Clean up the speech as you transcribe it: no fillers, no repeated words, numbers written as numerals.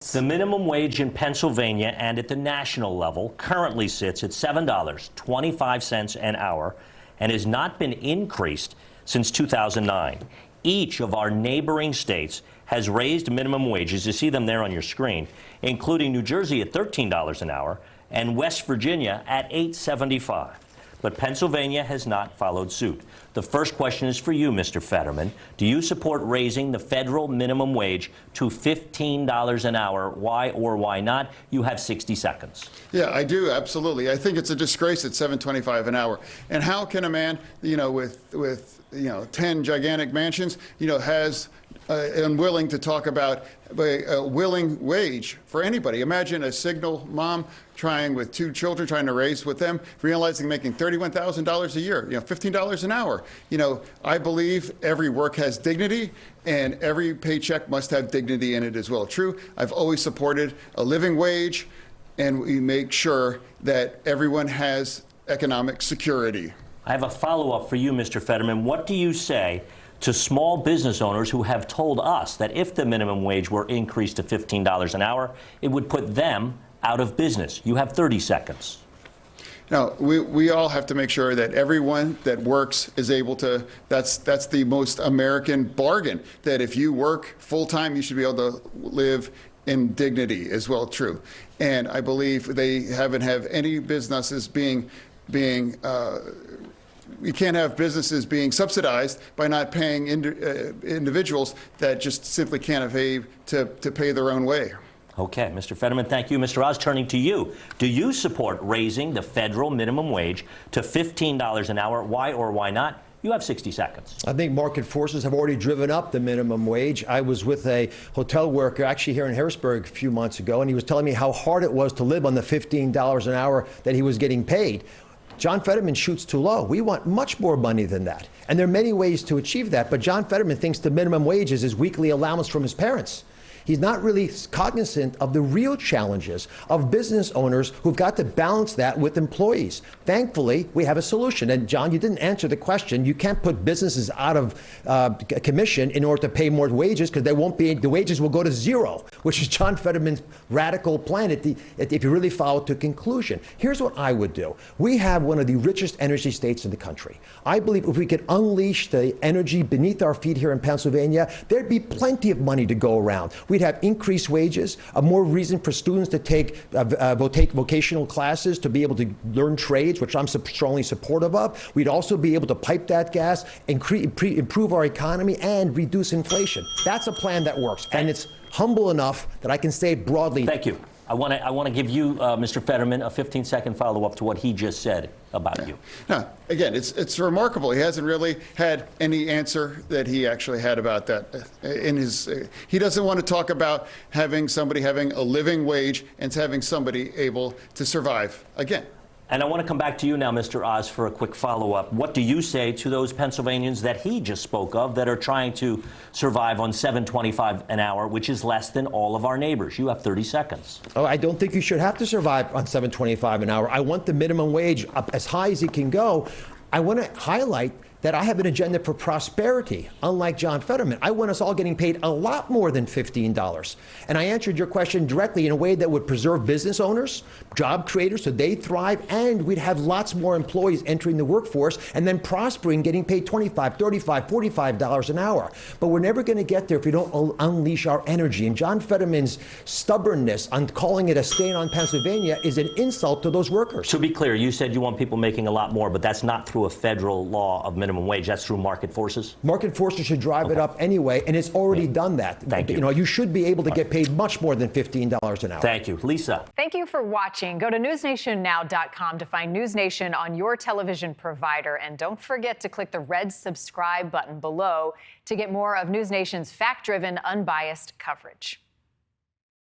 The minimum wage in Pennsylvania and at the national level currently sits at $7.25 an hour and has not been increased since 2009. Each of our neighboring states has raised minimum wages. You see them there on your screen, including New Jersey at $13 an hour and West Virginia at $8.75. But Pennsylvania has not followed suit. The first question is for you, Mr. Fetterman. Do you support raising the federal minimum wage to $15 an hour? Why or why not? You have 60 seconds. Yeah, I do, absolutely. I think it's a disgrace at $7.25 an hour. And how can a man, with 10 gigantic mansions, has unwilling to talk about a willing wage for anybody? Imagine a single mom with 2 children, trying to raise with them, realizing making $31,000 a year, $15 an hour. I believe every work has dignity, and every paycheck must have dignity in it as well. True, I've always supported a living wage, and we make sure that everyone has economic security. I have a follow-up for you, Mr. Fetterman. What do you say to small business owners who have told us that if the minimum wage were increased to $15 an hour, it would put them out of business? You have 30 seconds. Now, we all have to make sure that everyone that works is able to, that's the most American bargain, that if you work full-time, you should be able to live in dignity as well. True. And I believe they haven't have any businesses you can't have businesses being subsidized by not paying individuals that just simply can't afford to pay their own way. Okay, Mr. Fetterman, thank you. Mr. Oz, turning to you. Do you support raising the federal minimum wage to $15 an hour? Why or why not? You have 60 seconds. I think market forces have already driven up the minimum wage. I was with a hotel worker actually here in Harrisburg a few months ago, and he was telling me how hard it was to live on the $15 an hour that he was getting paid. John Fetterman shoots too low. We want much more money than that. And there are many ways to achieve that, but John Fetterman thinks the minimum wage is his weekly allowance from his parents. He's not really cognizant of the real challenges of business owners who've got to balance that with employees. Thankfully, we have a solution. And John, you didn't answer the question. You can't put businesses out of commission in order to pay more wages, because the wages will go to zero, which is John Fetterman's radical plan if you really follow it to conclusion. Here's what I would do. We have one of the richest energy states in the country. I believe if we could unleash the energy beneath our feet here in Pennsylvania, there'd be plenty of money to go around. We'd have increased wages, a more reason for students to take vocational classes to be able to learn trades, which I'm strongly supportive of. We'd also be able to pipe that gas, improve our economy, and reduce inflation. That's a plan that works, and it's humble enough that I can say it broadly. Thank you. I want to give you, Mr. Fetterman, a 15-second follow-up to what he just said about you. No, again, it's remarkable. He hasn't really had any answer that he actually had about that in his. He doesn't want to talk about having somebody having a living wage and having somebody able to survive. Again. And I want to come back to you now, Mr. Oz, for a quick follow-up. What do you say to those Pennsylvanians that he just spoke of that are trying to survive on $7.25 an hour, which is less than all of our neighbors? You have 30 seconds. Oh, I don't think you should have to survive on $7.25 an hour. I want the minimum wage up as high as it can go. I want to highlight that I have an agenda for prosperity, unlike John Fetterman. I want us all getting paid a lot more than $15. And I answered your question directly in a way that would preserve business owners, job creators, so they thrive, and we'd have lots more employees entering the workforce and then prospering, getting paid $25, $35, $45 an hour. But we're never going to get there if we don't unleash our energy. And John Fetterman's stubbornness on calling it a stain on Pennsylvania is an insult to those workers. To be clear, you said you want people making a lot more, but that's not through a federal law of minimum wage. That's through market forces? Market forces should drive it up anyway, and it's already done that. Thank you. You should be able to get paid much more than $15 an hour. Thank you. Lisa. Thank you for watching. Go to newsnationnow.com to find News Nation on your television provider. And don't forget to click the red subscribe button below to get more of News Nation's fact-driven, unbiased coverage.